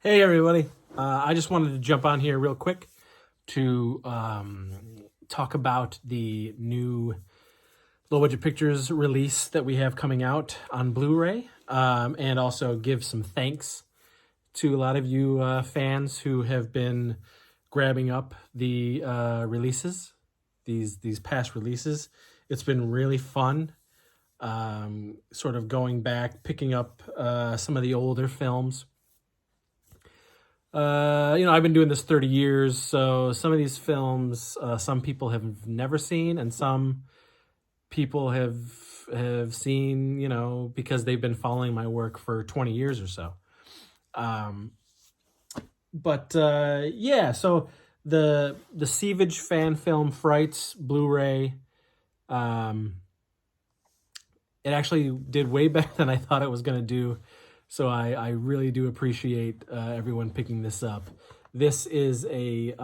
Hey everybody, I just wanted to jump on here real quick to talk about the new Low Budget Pictures release that we have coming out on Blu Ray, and also give some thanks to a lot of you fans who have been grabbing up the releases, these past releases. It's been really fun, sort of going back, picking up some of the older films. I've been doing this 30 years, so some of these films, some people have never seen, and some people have seen, because they've been following my work for 20 years or so. So the Sievage fan film Frights Blu-ray, it actually did way better than I thought it was going to do. So I really do appreciate everyone picking this up. This is a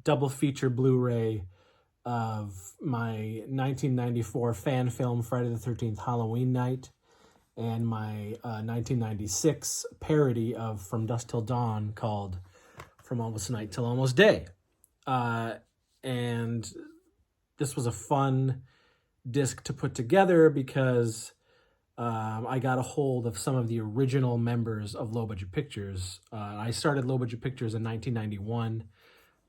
double feature Blu-ray of my 1994 fan film Friday the 13th Halloween Night and my 1996 parody of From Dusk Till Dawn called From Almost Night Till Almost Day. And this was a fun disc to put together because I got a hold of some of the original members of Low Budget Pictures. I started Low Budget Pictures in 1991.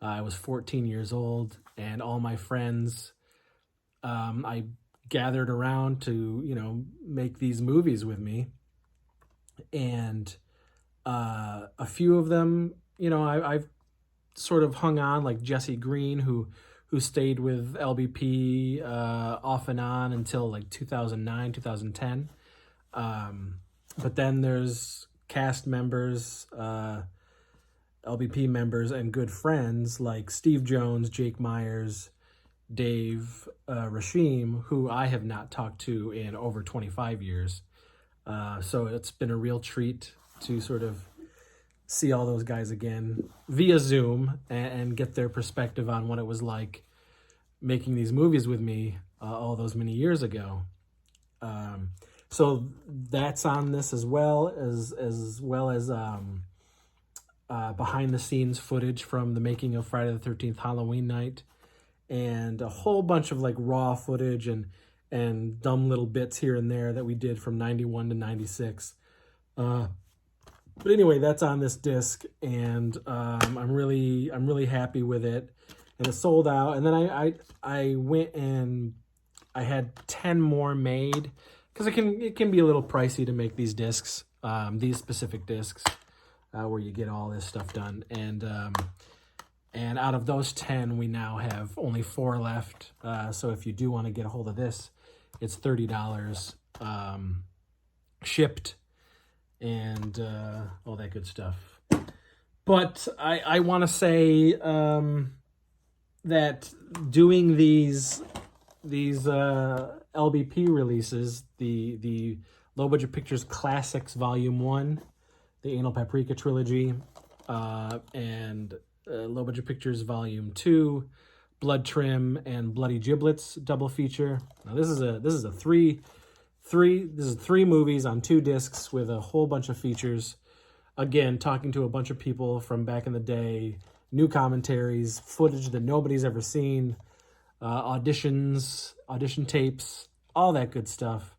I was 14 years old, and all my friends, I gathered around to, make these movies with me. And a few of them, I've sort of hung on, like Jesse Green, who stayed with LBP off and on until like 2009, 2010. But then there's cast members, LBP members, and good friends like Steve Jones, Jake Myers, Dave Rashim, who I have not talked to in over 25 years. So it's been a real treat to sort of see all those guys again via Zoom and get their perspective on what it was like making these movies with me all those many years ago. So that's on this as well as behind the scenes footage from the making of Friday the 13th Halloween Night, and a whole bunch of like raw footage and dumb little bits here and there that we did from 91 to 96. But anyway, that's on this disc, and I'm really happy with it. And it sold out. And then I went and I had 10 more made because it can be a little pricey to make these discs, these specific discs, where you get all this stuff done. And out of those 10, we now have only 4 left. So if you do want to get a hold of this, it's $30 shipped and all that good stuff. But I want to say that doing these LBP releases, the Low Budget Pictures Classics Volume 1, the Anal Paprika trilogy, and Low Budget Pictures Volume 2, Bloodtrim and Bloody Giblets double feature. Now this is three movies on 2 discs with a whole bunch of features. Again, talking to a bunch of people from back in the day, new commentaries, footage that nobody's ever seen, auditions, audition tapes, all that good stuff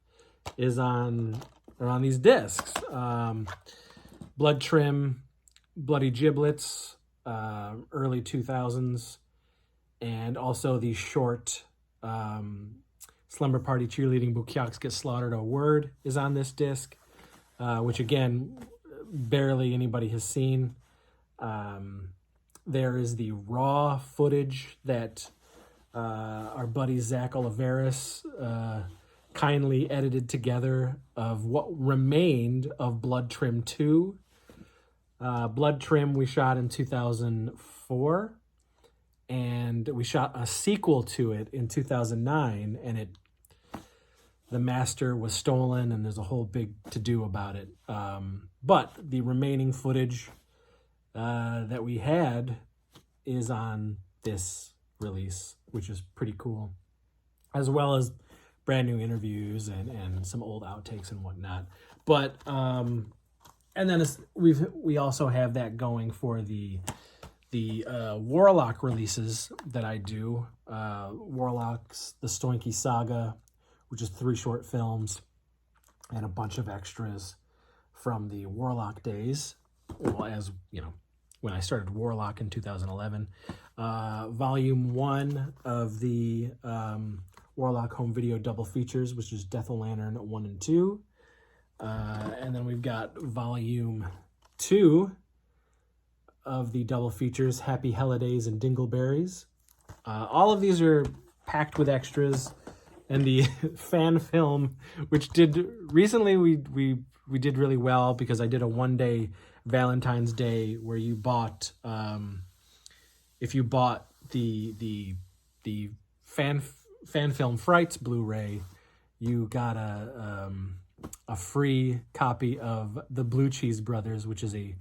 is on these discs. Bloodtrim, Bloody Giblets, early 2000s, and also the short Slumber Party Cheerleading Bukkaks Get Slaughtered a Word is on this disc, which again, barely anybody has seen. There is the raw footage that our buddy Zach Oliveris kindly edited together of what remained of Bloodtrim 2. Bloodtrim we shot in 2004, and we shot a sequel to it in 2009, and the master was stolen, and there's a whole big to-do about it. But the remaining footage that we had is on this release, which is pretty cool, as well as brand new interviews and some old outtakes and whatnot. But and then we also have that going for the Warlock releases that I do. Warlock's The Stoinky Saga, which is 3 short films and a bunch of extras from the Warlock days. Well, as you know, when I started Warlock in 2011. Volume 1 of the Warlock home video double features, which is Death of Lantern 1 and 2. And then we've got Volume 2 of the double features, Happy Holidays and Dingleberries. All of these are packed with extras, and the fan film, which did recently, we did really well because I did a 1-day Valentine's Day where you bought, if you bought the fan film Frights Blu Ray, you got a free copy of The Blue Cheese Brothers, which is a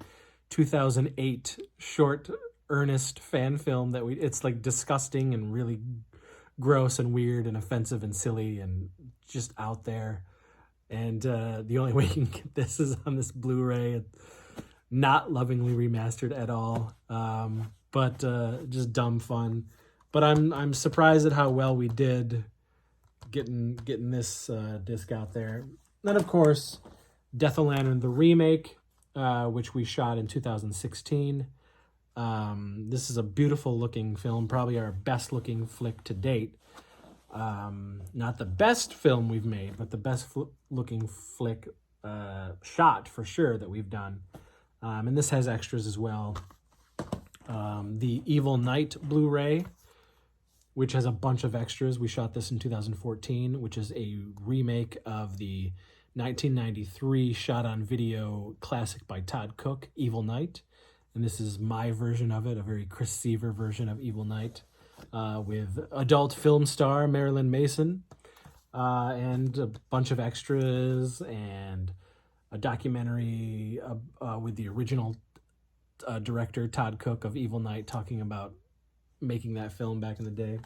2008 short earnest fan film that it's like disgusting and really gross and weird and offensive and silly and just out there. And the only way you can get this is on this Blu-ray. Not lovingly remastered at all, but just dumb fun. But I'm surprised at how well we did getting this disc out there. Then of course, Death of Lantern the remake, which we shot in 2016. This is a beautiful looking film, probably our best looking flick to date. Not the best film we've made, but the best looking flick shot for sure that we've done. And this has extras as well. The Evil Knight Blu-ray, which has a bunch of extras. We shot this in 2014, which is a remake of the 1993 shot-on-video classic by Todd Cook, Evil Knight. And this is my version of it, a very Chris Seaver version of Evil Knight, with adult film star Marilyn Mason, and a bunch of extras, and a documentary with the original director, Todd Cook, of Evil Knight, talking about making that film back in the day.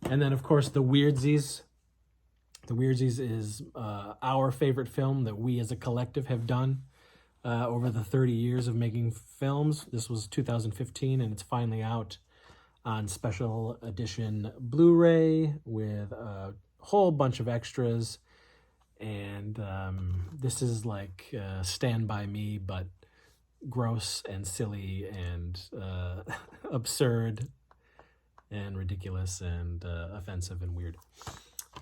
And then, of course, The Weirdsies. The Weirdsies is our favorite film that we as a collective have done over the 30 years of making films. This was 2015, and it's finally out on special edition Blu-ray with a whole bunch of extras. And this is like Stand By Me, but gross and silly and absurd and ridiculous and offensive and weird.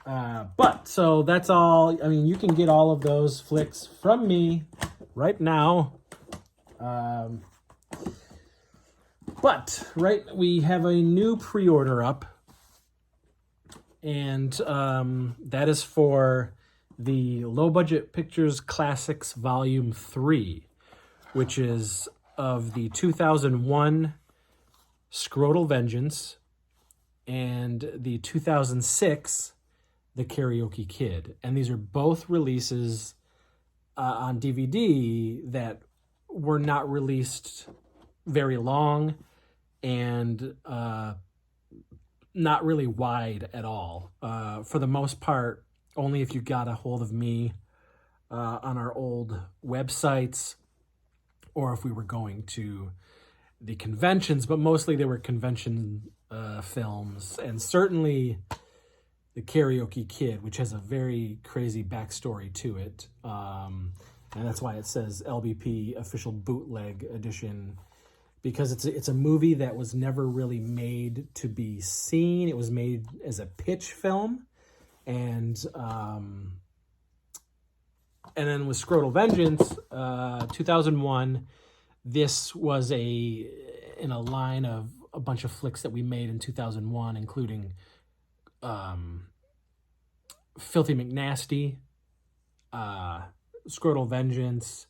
But so that's all. I mean, you can get all of those flicks from me right now. But we have a new pre-order up, and that is for the Low Budget Pictures Classics Volume 3, which is of the 2001 Scrotal Vengeance and the 2006 The Karaoke Kid. And these are both releases on DVD that were not released very long and not really wide at all. For the most part, only if you got a hold of me on our old websites, or if we were going to the conventions, but mostly they were convention films, and certainly The Karaoke Kid, which has a very crazy backstory to it. And that's why it says LBP Official Bootleg Edition, because it's a movie that was never really made to be seen. It was made as a pitch film. And then with Scrotal Vengeance, 2001, this was in a line of a bunch of flicks that we made in 2001, including Filthy McNasty, Scrotal Vengeance,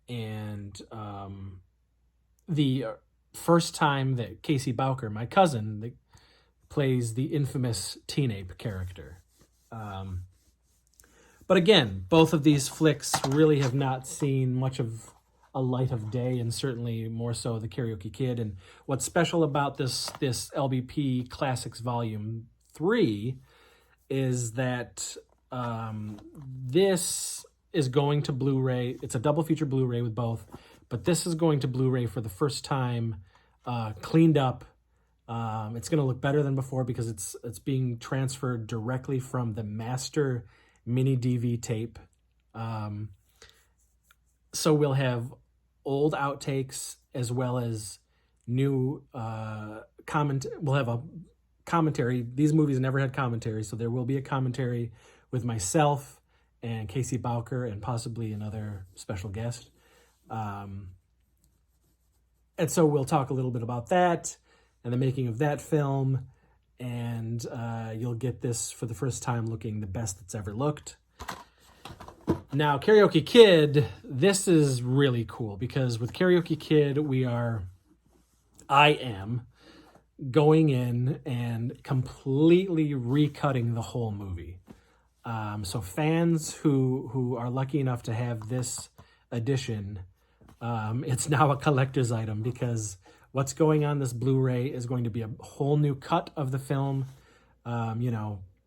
and the first time that Casey Bowker, my cousin, that plays the infamous Teen Ape character. But again, both of these flicks really have not seen much of a light of day, and certainly more so The Karaoke Kid. And what's special about this LBP Classics Volume 3 is that this is going to Blu-ray. It's a double feature Blu-ray with both, but this is going to Blu-ray for the first time, cleaned up. It's going to look better than before because it's being transferred directly from the master mini DV tape. So we'll have old outtakes as well as new we'll have a commentary. These movies never had commentary, so there will be a commentary with myself and Casey Bowker and possibly another special guest. And so we'll talk a little bit about that and the making of that film, and you'll get this for the first time looking the best it's ever looked. Now, Karaoke Kid, this is really cool because with Karaoke Kid, I am going in and completely recutting the whole movie. So fans who are lucky enough to have this edition, it's now a collector's item because what's going on this Blu-ray is going to be a whole new cut of the film,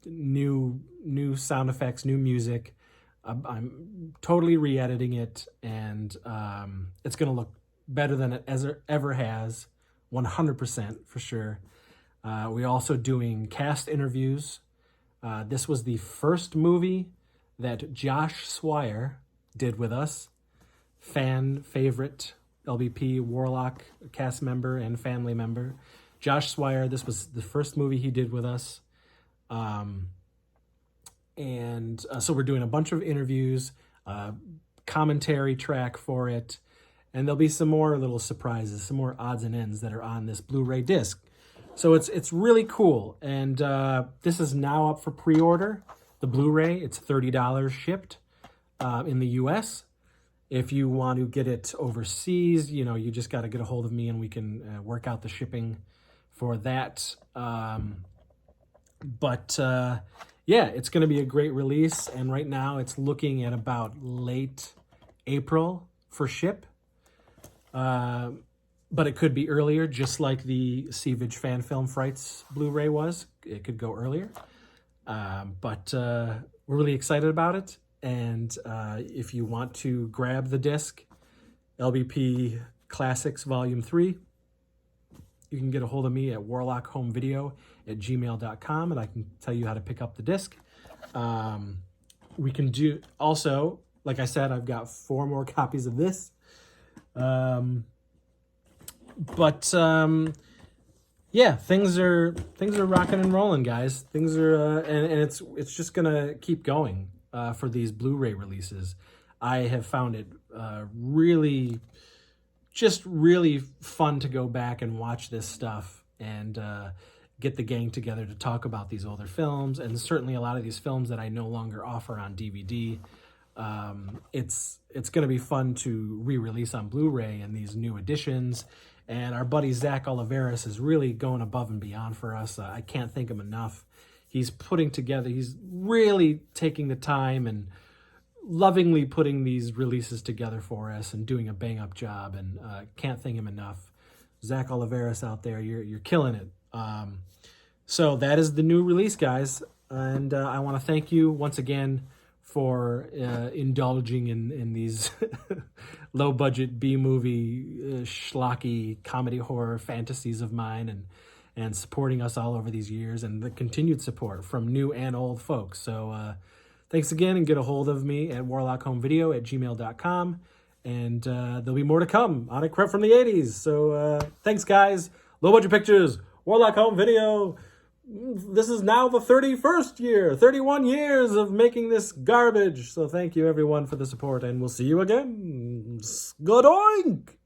new sound effects, new music. I'm totally re-editing it, and it's going to look better than it ever has, 100% for sure. We're also doing cast interviews. This was the first movie that Josh Swire did with us, fan favorite LBP Warlock cast member and family member. Josh Swire, this was the first movie he did with us. So we're doing a bunch of interviews, commentary track for it, and there'll be some more little surprises, some more odds and ends that are on this Blu-ray disc. So it's really cool, and this is now up for pre-order. The Blu-ray, it's $30 shipped in the U.S. If you want to get it overseas, you just got to get a hold of me, and we can work out the shipping for that. Yeah, it's going to be a great release, and right now it's looking at about late April for ship. But it could be earlier, just like the Seavage fan film Frights Blu-ray was. It could go earlier. But we're really excited about it, and if you want to grab the disc, LBP Classics Volume 3, you can get a hold of me at warlockhomevideo@gmail.com, and I can tell you how to pick up the disc. We can do also, like I said, I've got 4 more copies of this. Yeah, things are rocking and rolling, guys. Things are, and it's just gonna keep going for these Blu-ray releases. I have found it really fun to go back and watch this stuff and get the gang together to talk about these older films, and certainly a lot of these films that I no longer offer on DVD. It's going to be fun to re-release on Blu-ray and these new editions. And our buddy Zach Oliveris is really going above and beyond for us. I can't thank him enough. He's really taking the time and lovingly putting these releases together for us and doing a bang-up job, and can't thank him enough. Zach Oliveris out there, you're killing it. So that is the new release, guys, and I want to thank you once again for indulging in these low-budget B-movie schlocky comedy horror fantasies of mine, and supporting us all over these years, and the continued support from new and old folks. So thanks again, and get a hold of me at warlockhomevideo@gmail.com, and there'll be more to come on a crap from the 80s. So thanks, guys. Low Budget Pictures, Warlock Home Video. This is now the 31st year, 31 years of making this garbage. So thank you, everyone, for the support, and we'll see you again. Skodoink!